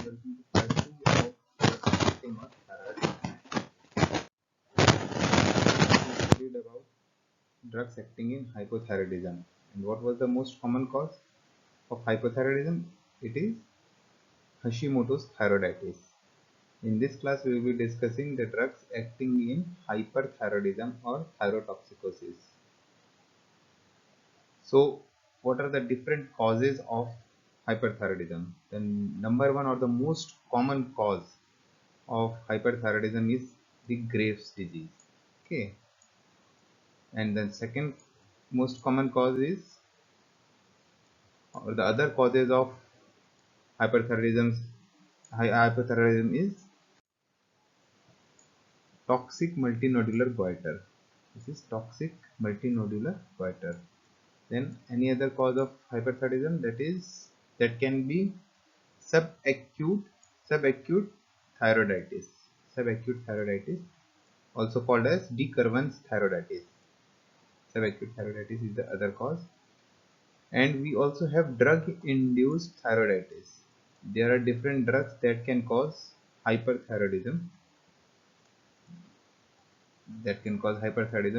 welcome to part 2 of drug acting on thyroid. We studied about drugs acting in hypothyroidism. And what was the most common cause of hypothyroidism? It is Hashimoto's thyroiditis. In this class, we will be discussing the drugs acting in hyperthyroidism or thyrotoxicosis. So, what are the different causes of hyperthyroidism? Then, number one or the most common cause of hyperthyroidism is the Graves' disease. Okay, and then second most common cause is, or the other causes of hyperthyroidism is toxic multinodular goiter. This is toxic multinodular goiter. Then any other cause of hyperthyroidism, that can be subacute thyroiditis. Subacute thyroiditis, also called as de Quervain's thyroiditis. Subacute thyroiditis is the other cause. And we also have drug induced thyroiditis. There are different drugs that can cause hyperthyroidism,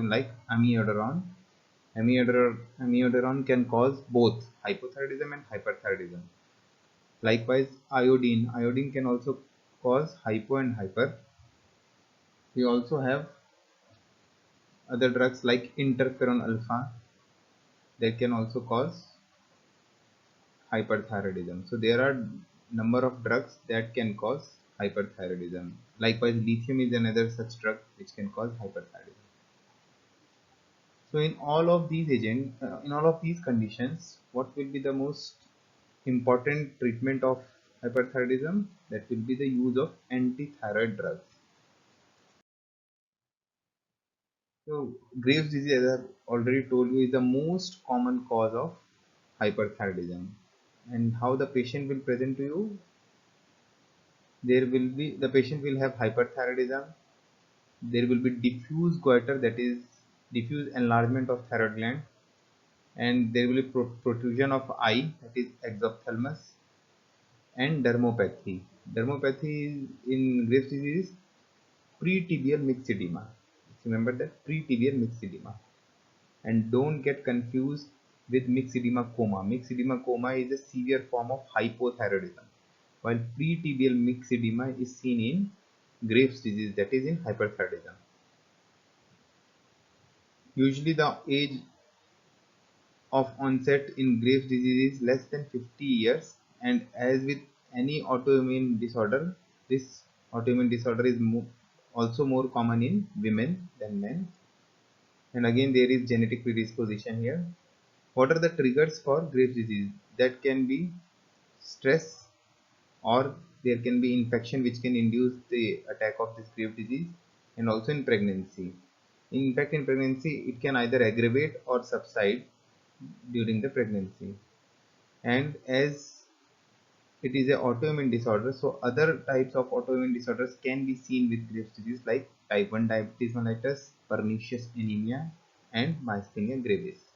like amiodarone. Amiodarone can cause both hypothyroidism and hyperthyroidism. Likewise, iodine can also cause hypo and hyper. We also have other drugs like interferon alpha that can also cause hyperthyroidism. So there are number of drugs that can cause hyperthyroidism. Likewise, lithium is another such drug which can cause hyperthyroidism. So in all of these conditions, what will be the most important treatment of hyperthyroidism? That will be the use of anti-thyroid drugs. So Graves' disease, as I have already told you, is the most common cause of hyperthyroidism. And how the patient will present to you? The patient will have hyperthyroidism. There will be diffuse goiter, that is diffuse enlargement of thyroid gland, and there will be protrusion of eye, that is exophthalmos, and dermopathy. Dermopathy in Graves' disease is pretibial myxedema. Remember that, pretibial myxedema. And don't get confused with myxedema coma. Myxedema coma is a severe form of hypothyroidism, while pretibial myxedema is seen in Graves' disease, that is in hyperthyroidism. Usually the age of onset in Graves' disease is less than 50 years, and as with any autoimmune disorder, this autoimmune disorder is also more common in women than men. And again, there is genetic predisposition here. What are the triggers for Graves' disease? That can be stress, or there can be infection which can induce the attack of this Graves' disease, and also in pregnancy. In fact, in pregnancy, it can either aggravate or subside during the pregnancy. And as it is an autoimmune disorder, so other types of autoimmune disorders can be seen with Graves' disease, like type 1 diabetes mellitus, pernicious anemia, and myasthenia gravis.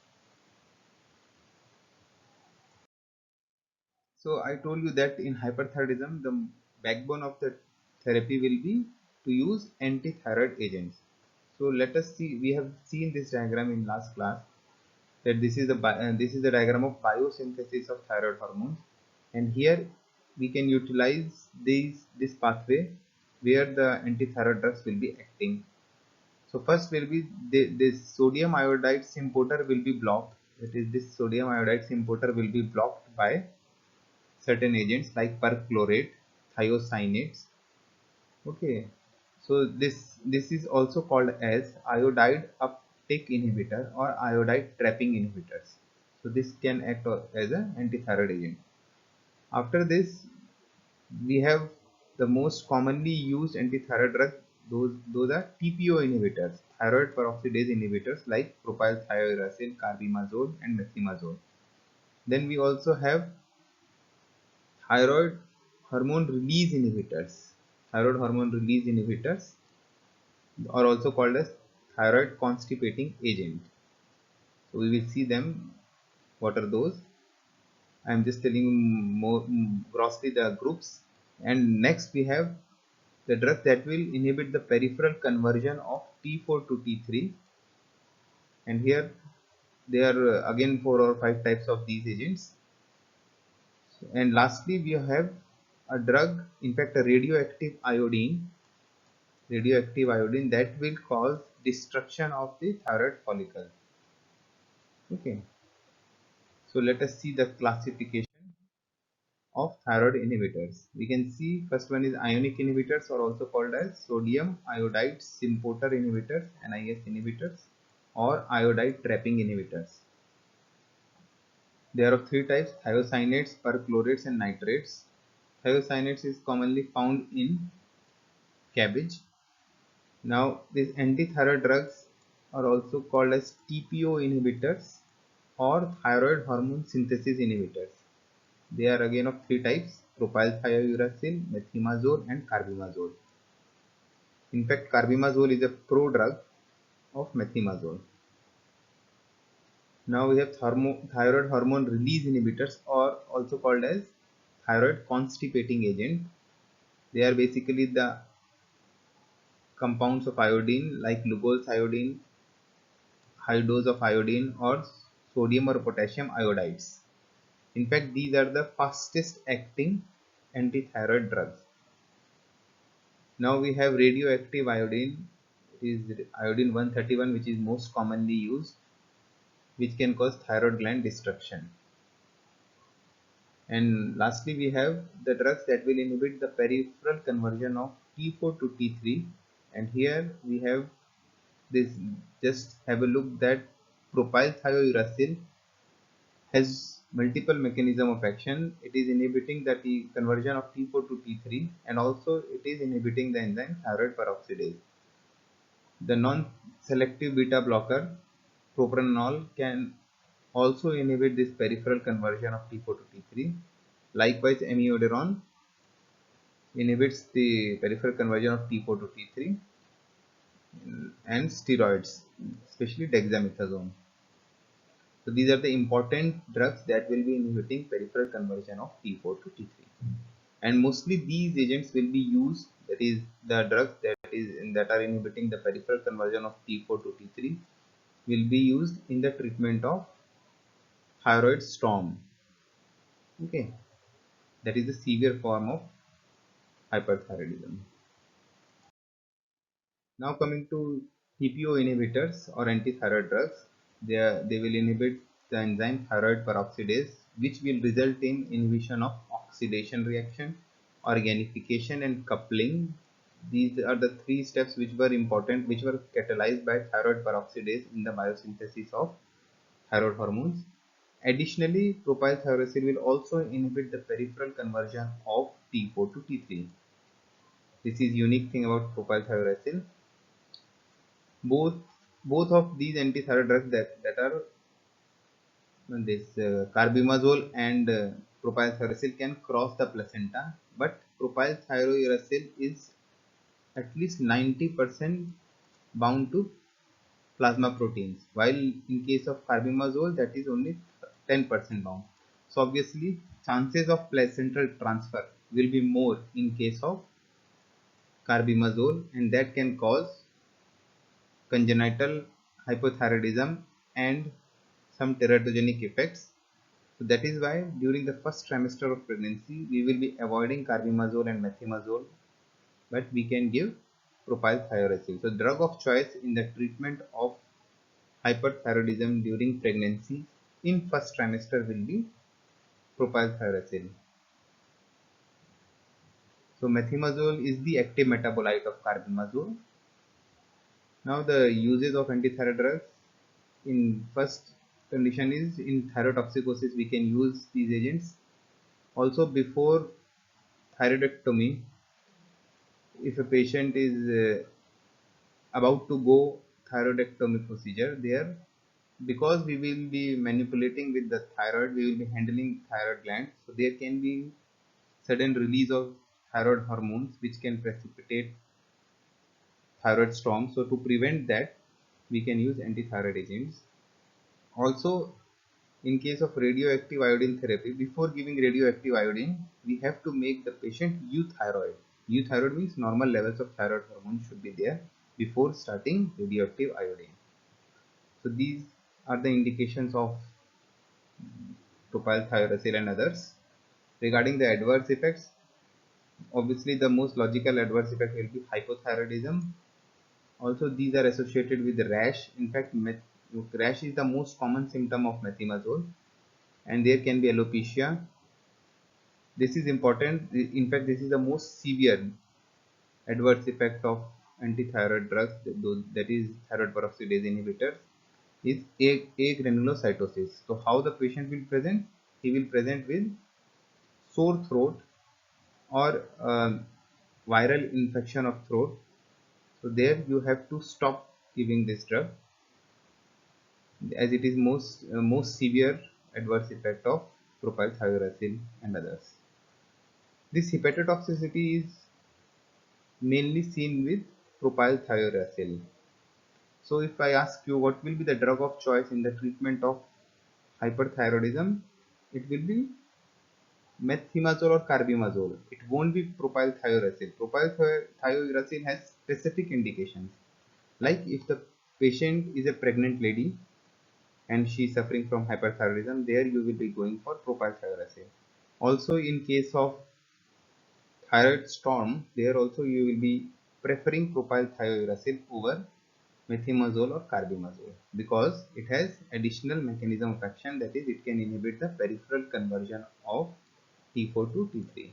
So I told you that in hyperthyroidism, the backbone of the therapy will be to use anti-thyroid agents. So let us see, we have seen this diagram in last class, that this is the diagram of biosynthesis of thyroid hormones, and here we can utilize this pathway where the anti-thyroid drugs will be acting. So first will be this sodium iodide symporter will be blocked. That is, this sodium iodide symporter will be blocked by certain agents like perchlorate, thiocyanates. Okay, so this is also called as iodide uptake inhibitor or iodide trapping inhibitors. So this can act as an anti-thyroid agent. After this, we have the most commonly used anti-thyroid drug. Those are TPO inhibitors, thyroid peroxidase inhibitors, like propylthiouracil, carbimazole, and methimazole. Then we also have thyroid hormone release inhibitors. Thyroid hormone release inhibitors are also called as thyroid constipating agent. So we will see them. What are those? I am just telling you more grossly the groups. And next we have the drug that will inhibit the peripheral conversion of T4 to T3, and here there are again 4 or 5 types of these agents. And lastly we have a drug, in fact a radioactive iodine that will cause destruction of the thyroid follicle. Okay, so let us see the classification of thyroid inhibitors. We can see first one is ionic inhibitors, or also called as sodium iodide symporter inhibitors, NIS inhibitors, or iodide trapping inhibitors. There are of 3 types: thiocyanate, perchlorates, and nitrates. Thiocyanate is commonly found in cabbage. Now these antithyroid drugs are also called as TPO inhibitors or thyroid hormone synthesis inhibitors. They are again of 3 types: propylthiouracil, methimazole, and carbimazole. In fact, carbimazole is a prodrug of methimazole. Now we have thyroid hormone release inhibitors, or also called as thyroid constipating agent. They are basically the compounds of iodine like Lugol's iodine, high dose of iodine, or sodium or potassium iodides. In fact, these are the fastest acting antithyroid drugs. Now we have radioactive iodine, is iodine 131, which is most commonly used, which can cause thyroid gland destruction. And lastly, we have the drugs that will inhibit the peripheral conversion of T4 to T3. And here we have this, just have a look that propylthiouracil has multiple mechanism of action. It is inhibiting the conversion of T4 to T3, and also it is inhibiting the enzyme thyroid peroxidase. The non-selective beta blocker propranolol can also inhibit this peripheral conversion of T4 to T3. Likewise, amiodarone inhibits the peripheral conversion of T4 to T3, and steroids, especially dexamethasone. So these are the important drugs that will be inhibiting peripheral conversion of T4 to T3. And mostly these agents will be used, that is the drugs that are inhibiting the peripheral conversion of T4 to T3 will be used in the treatment of thyroid storm. Okay, that is a severe form of hyperthyroidism. Now coming to TPO inhibitors or antithyroid drugs, they will inhibit the enzyme thyroid peroxidase, which will result in inhibition of oxidation reaction, organification, and coupling. These are the 3 steps which were important, which were catalyzed by thyroid peroxidase in the biosynthesis of thyroid hormones. Additionally, propylthiouracil will also inhibit the peripheral conversion of T4 to T3. This is unique thing about propylthiouracil. both both of these antithyroid drugs that are this carbimazole and propylthiouracil can cross the placenta, but propylthiouracil is at least 90% bound to plasma proteins, while in case of carbimazole that is only 10% bound. So obviously chances of placental transfer will be more in case of carbimazole, and that can cause congenital hypothyroidism and some teratogenic effects. So that is why during the first trimester of pregnancy we will be avoiding carbimazole and methimazole, but we can give propylthiouracil. So drug of choice in the treatment of hyperthyroidism during pregnancy in first trimester will be propylthiouracil. So methimazole is the active metabolite of carbimazole. Now the uses of antithyroid drugs in first condition is in thyrotoxicosis. We can use these agents. Also before thyroidectomy, if a patient is about to go thyroidectomy procedure, there, because we will be manipulating with the thyroid, we will be handling thyroid gland, so there can be sudden release of thyroid hormones which can precipitate thyroid storm. So to prevent that, we can use antithyroid agents. Also in case of radioactive iodine therapy, before giving radioactive iodine, we have to make the patient euthyroid. Euthyroid means normal levels of thyroid hormone should be there before starting radioactive iodine. So these are the indications of propylthiouracil and others. Regarding the adverse effects, obviously the most logical adverse effect will be hypothyroidism. Also, these are associated with rash. In fact, rash is the most common symptom of methimazole, and there can be alopecia. This is important. In fact, this is the most severe adverse effect of antithyroid drugs, that is thyroid peroxidase inhibitors, is agranulocytosis. So how the patient will present? He will present with sore throat or viral infection of throat. So there you have to stop giving this drug, as it is most severe adverse effect of propylthiouracil and others. This hepatotoxicity is mainly seen with propylthiouracil. So if I ask you what will be the drug of choice in the treatment of hyperthyroidism, it will be methimazole or carbimazole. It won't be propylthiouracil. Propylthiouracil has specific indications. Like if the patient is a pregnant lady and she is suffering from hyperthyroidism, there you will be going for propylthiouracil. Also in case of thyroid storm, there also you will be preferring propylthiouracil over methimazole or carbimazole, because it has additional mechanism of action, that is it can inhibit the peripheral conversion of T4 to T3.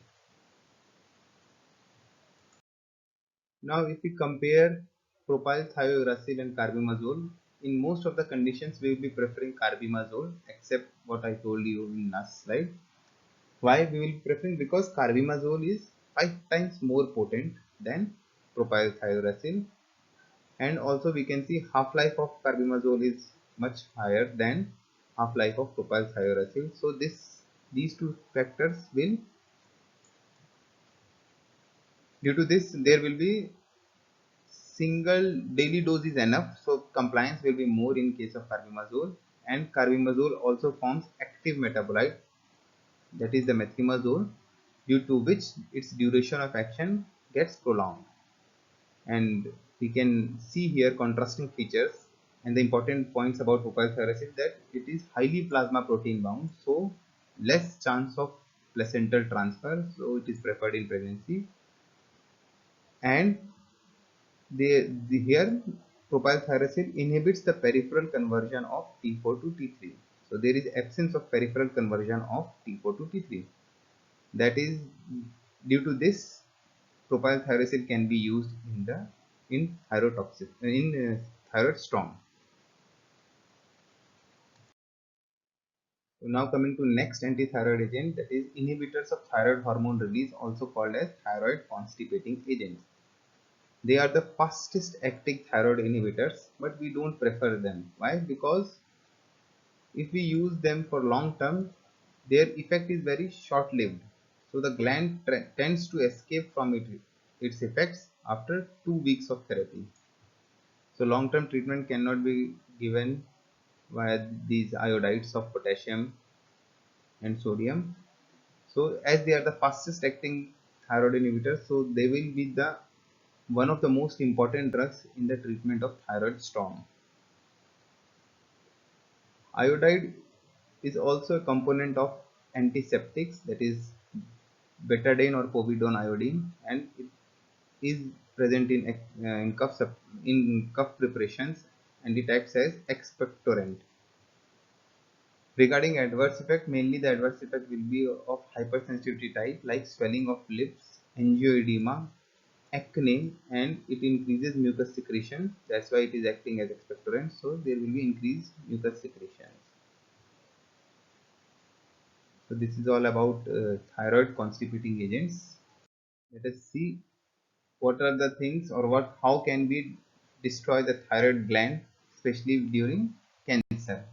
Now if we compare propylthiouracil and carbimazole, in most of the conditions we will be preferring carbimazole, except what I told you in last slide. Why we will prefer? Because carbimazole is 5 times more potent than propylthiouracil, and also we can see half-life of carbimazole is much higher than half-life of propylthiouracil. So these two factors will, due to this, there will be single daily dose is enough, so compliance will be more in case of carbimazole. And carbimazole also forms active metabolite, that is the methimazole, due to which its duration of action gets prolonged. And we can see here contrasting features, and the important points about propylthiouracil, that it is highly plasma protein bound, so less chance of placental transfer, so it is preferred in pregnancy. And here propylthiouracil inhibits the peripheral conversion of T4 to T3. So there is absence of peripheral conversion of T4 to T3. That is, due to this, propylthiouracil can be used in thyroid storm. So now coming to next antithyroid agent, that is inhibitors of thyroid hormone release, also called as thyroid constipating agents. They are the fastest acting thyroid inhibitors, but we don't prefer them. Why? Because if we use them for long term, their effect is very short lived. So the gland tends to escape from its effects after 2 weeks of therapy. So long term treatment cannot be given via these iodides of potassium and sodium. So as they are the fastest acting thyroid inhibitors, so they will be the one of the most important drugs in the treatment of thyroid storm. Iodide is also a component of antiseptics, that is betadine or povidone iodine, and it is present in cuff preparations, and it acts as expectorant. Regarding adverse effect, mainly the adverse effect will be of hypersensitivity type, like swelling of lips, angioedema, acne, and it increases mucus secretion. That's why it is acting as expectorant. So there will be increased mucus secretions. So this is all about thyroid constipating agents. Let us see what are the things, or how can we destroy the thyroid gland, especially during cancer.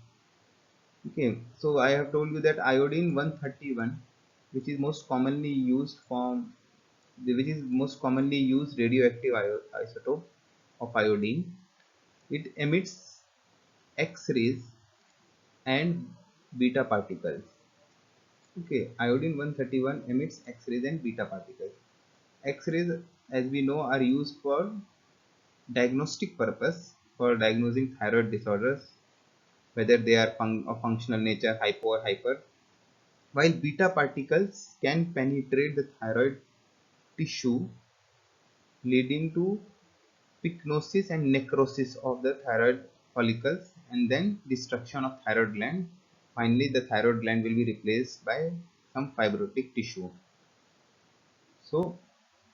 Okay, so I have told you that iodine 131, which is most commonly used radioactive isotope of iodine. It emits X-rays and beta particles. Okay, iodine 131 emits X-rays and beta particles. X-rays, as we know, are used for diagnostic purpose, for diagnosing thyroid disorders, whether they are of functional nature, hypo or hyper, while beta particles can penetrate the thyroid tissue, leading to pycnosis and necrosis of the thyroid follicles and then destruction of thyroid gland. Finally, the thyroid gland will be replaced by some fibrotic tissue. So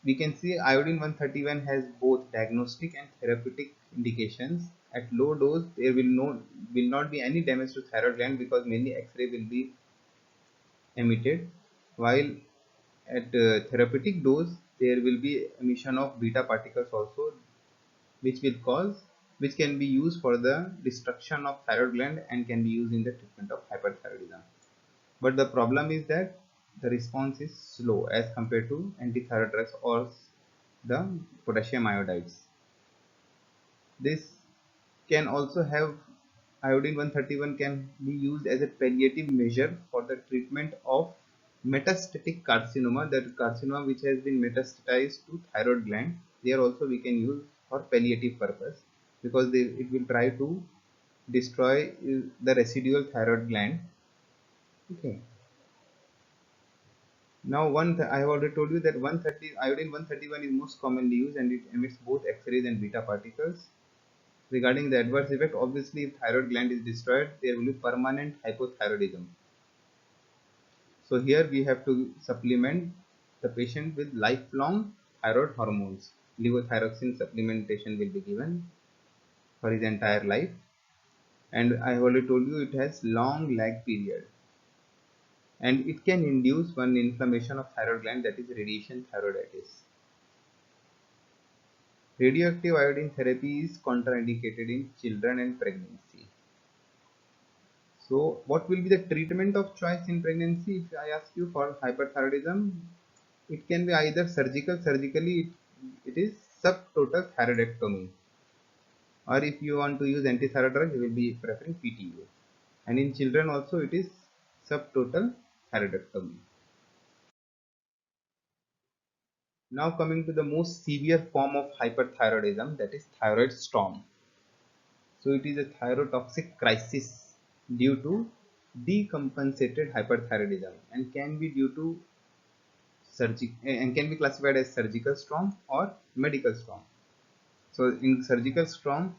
we can see iodine 131 has both diagnostic and therapeutic indications. At low dose, there will not be any damage to thyroid gland because mainly X-ray will be emitted, while at therapeutic dose there will be emission of beta particles also, which will cause which can be used for the destruction of thyroid gland and can be used in the treatment of hyperthyroidism. But the problem is that the response is slow as compared to antithyroid drugs or the potassium iodides. This can also have iodine 131 can be used as a palliative measure for the treatment of metastatic carcinoma, that carcinoma which has been metastatized to thyroid gland. There also we can use for palliative purpose because it will try to destroy the residual thyroid gland. Okay. Now I have already told you that iodine 131 is most commonly used and it emits both X-rays and beta particles. Regarding the adverse effect, obviously if thyroid gland is destroyed, there will be permanent hypothyroidism. So here we have to supplement the patient with lifelong thyroid hormones. Levothyroxine supplementation will be given for his entire life. And I have already told you it has long lag period. And it can induce one inflammation of thyroid gland, that is radiation thyroiditis. Radioactive iodine therapy is contraindicated in children and pregnancy. So what will be the treatment of choice in pregnancy? If I ask you for hyperthyroidism, it can be either surgical. Surgically, it is subtotal thyroidectomy. Or if you want to use antithyroid drug, you will be preferring PTU. And in children also, it is subtotal thyroidectomy. Now coming to the most severe form of hyperthyroidism, that is thyroid storm. So it is a thyrotoxic crisis due to decompensated hyperthyroidism and can be due to and can be classified as surgical storm or medical storm. So in surgical storm,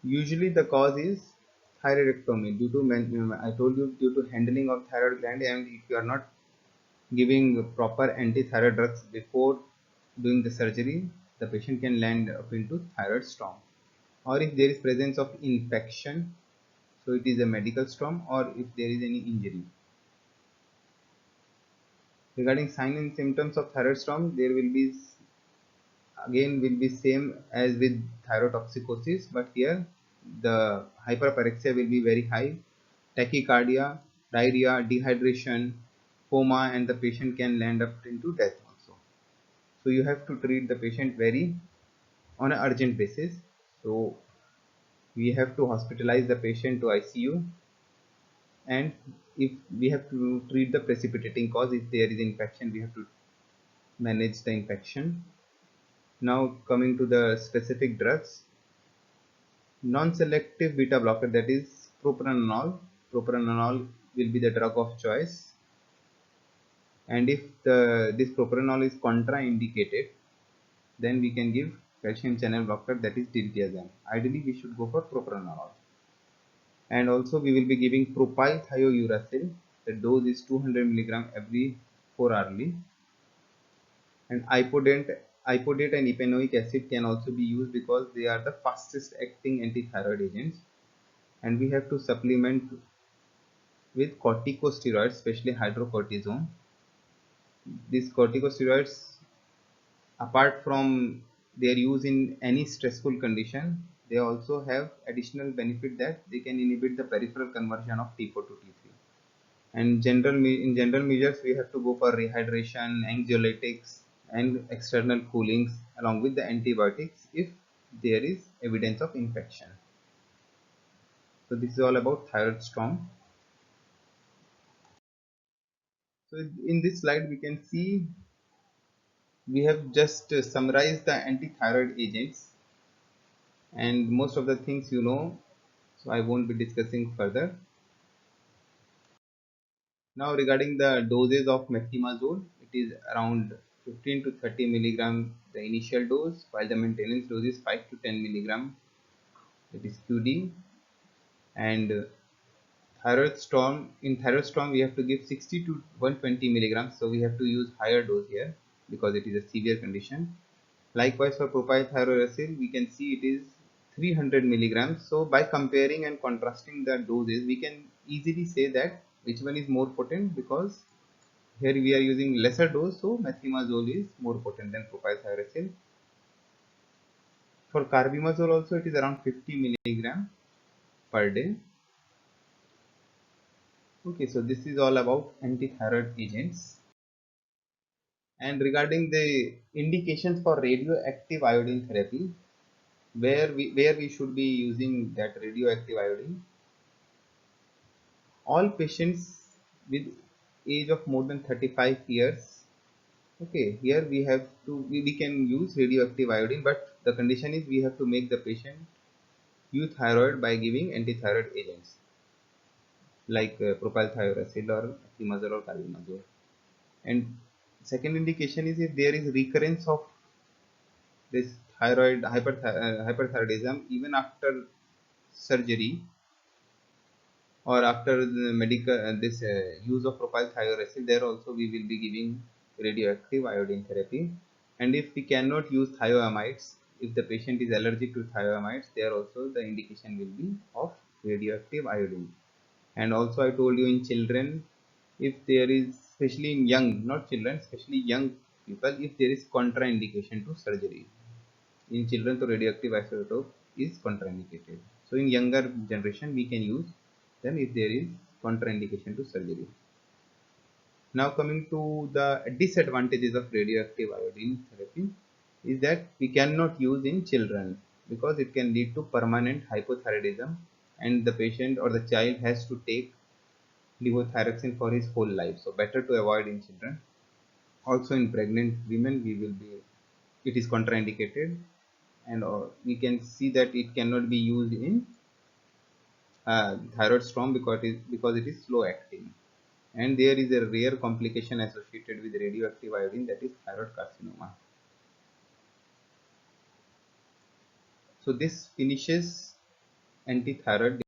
usually the cause is thyroidectomy due to I told you, due to handling of thyroid gland, and if you are not giving proper anti-thyroid drugs before doing the surgery, the patient can land up into thyroid storm. Or if there is presence of infection, so it is a medical storm, or if there is any injury. Regarding signs and symptoms of thyroid storm, there will be will be same as with thyrotoxicosis, but here the hyperpyrexia will be very high, tachycardia, diarrhea, dehydration, coma, and the patient can land up into death also. So you have to treat the patient very on an urgent basis. So we have to hospitalize the patient to ICU, and if we have to treat the precipitating cause, if there is infection, we have to manage the infection. Now coming to the specific drugs, non-selective beta blocker, that is propranolol. Propranolol will be the drug of choice, and if this propranolol is contraindicated, then we can give calcium channel blocker, that is diltiazem. Ideally we should go for propranolol. And also we will be giving propylthiouracil. The dose is 200 mg every 4 hourly. And ipodate and epanoic acid can also be used because they are the fastest acting antithyroid agents. And we have to supplement with corticosteroids, especially hydrocortisone. These corticosteroids, apart from their use in any stressful condition, they also have additional benefit that they can inhibit the peripheral conversion of T4 to T3. And in general measures, we have to go for rehydration, anxiolytics, and external coolings along with the antibiotics if there is evidence of infection. So this is all about thyroid storm. So in this slide we can see we have just summarized the antithyroid agents and most of the things you know, so I won't be discussing further. Now regarding the doses of methimazole, it is around 15 to 30 milligram the initial dose, while the maintenance dose is 5 to 10 milligram, it is QD. And thyroid storm, in thyroid storm we have to give 60 to 120 milligrams, so we have to use higher dose here because it is a severe condition. Likewise for propyl thiouracil we can see it is 300 milligrams. So by comparing and contrasting the doses we can easily say that which one is more potent, because here we are using lesser dose, so methimazole is more potent than propyl thiouracil. For carbimazole also it is around 50 milligram per day. Okay, so this is all about antithyroid agents. And regarding the indications for radioactive iodine therapy, where we should be using that radioactive iodine, all patients with age of more than 35 years. Okay, here we have to we can use radioactive iodine, but the condition is we have to make the patient euthyroid by giving antithyroid agents like propyl thiouracil or methimazole or carbimazole. And second indication is if there is recurrence of this thyroid hyperthyroidism even after surgery or after the medical this use of propyl thiouracil, there also we will be giving radioactive iodine therapy. And if we cannot use thioamides, if the patient is allergic to thioamides, there also the indication will be of radioactive iodine. And also I told you in children, if there is, especially in young, not children, especially young people, if there is contraindication to surgery, in children the radioactive isotope is contraindicated, so in younger generation we can use them if there is contraindication to surgery. Now coming to the disadvantages of radioactive iodine therapy is that we cannot use in children because it can lead to permanent hypothyroidism and the patient or the child has to take levothyroxine for his whole life, so better to avoid in children. Also in pregnant women we will be, it is contraindicated. And we can see that it cannot be used in thyroid storm because it is slow acting, and there is a rare complication associated with radioactive iodine, that is thyroid carcinoma. So this finishes antithyroid